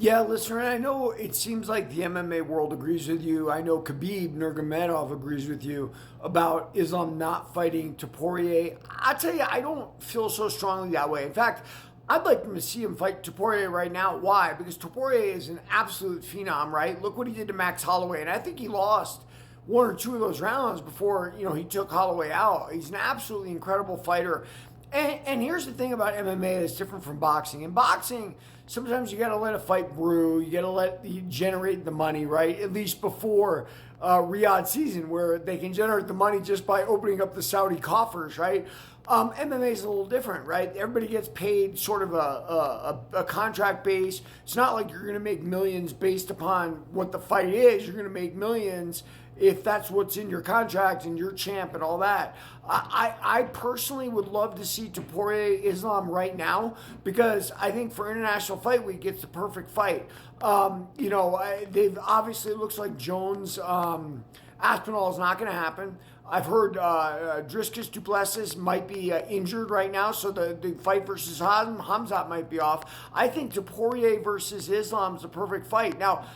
Yeah, listener, I know it seems like the MMA world agrees with you. I know Khabib Nurmagomedov agrees with you about Islam not fighting Topuria. I tell you, I don't feel so strongly that way. In fact, I'd like to see him fight Topuria right now. Why? Because Topuria is an absolute phenom, right? Look what he did to Max Holloway, and I think he lost one or two of those rounds before he took Holloway out. He's an absolutely incredible fighter. And here's the thing about MMA that's different from boxing. In boxing, sometimes you got to let a fight brew. You got to let you generate the money, right? At least before Riyadh season, where they can generate the money just by opening up the Saudi coffers, right? MMA is a little different, right? Everybody gets paid sort of a contract base. It's not like you're going to make millions based upon what the fight is. You're going to make millions if that's what's in your contract and you're champ and all that. I personally would love to see Topuria Islam right now because I think for International Fight Week, it's the perfect fight. They've obviously, it looks like Jones, Aspinall is not going to happen. I've heard Driscus Duplessis might be injured right now, so the fight versus Hamzat might be off. I think Topuria versus Islam is the perfect fight. Now,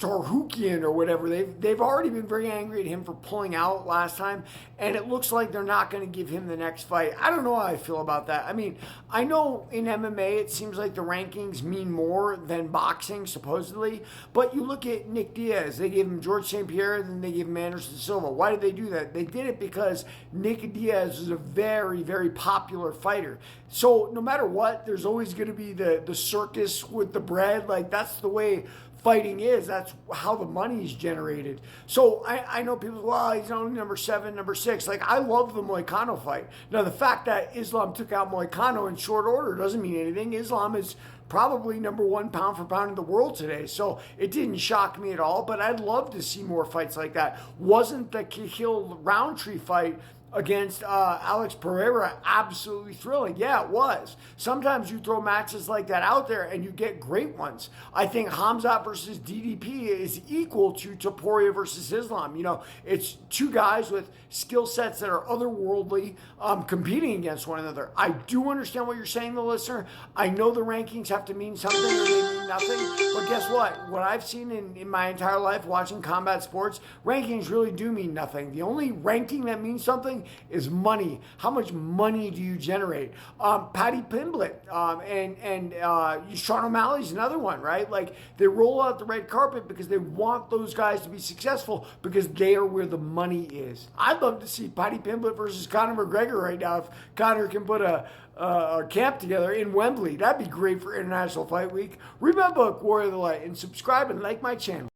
Sarhukian or whatever, they've already been very angry at him for pulling out last time, and it looks like they're not going to give him the next fight. I don't know how I feel about that. I mean, I know in MMA it seems like the rankings mean more than boxing, supposedly, but you look at Nick Diaz, they gave him George St. Pierre, then they gave him Anderson Silva. Why did they do that? They did it because Nick Diaz is a very, very popular fighter. So no matter what, there's always going to be the circus with the bread. Like, that's the way fighting is. That's how the money is generated. So I know people, well, he's only number 7, number 6. Like, I love the Moicano fight. Now, the fact that Islam took out Moicano in short order doesn't mean anything. Islam is probably number 1 pound for pound in the world today. So it didn't shock me at all, but I'd love to see more fights like that. Wasn't the Cahill Roundtree fight against Alex Pereira absolutely thrilling? Yeah, it was. Sometimes you throw matches like that out there and you get great ones. I think Hamzat versus DDP is equal to Topuria versus Islam. It's two guys with skill sets that are otherworldly competing against one another. I do understand what you're saying, the listener. I know the rankings have to mean something or they mean nothing, but guess what? What I've seen in my entire life watching combat sports, rankings really do mean nothing. The only ranking that means something is money. How much money do you generate? Paddy Pimblett and Sean O'Malley's another one, right? Like, they roll out the red carpet because they want those guys to be successful because they are where the money is. I'd love to see Paddy Pimblett versus Conor McGregor right now. If Conor can put a camp together in Wembley, that'd be great for International Fight Week. Read my book, Warrior of the Light, and subscribe and like my channel.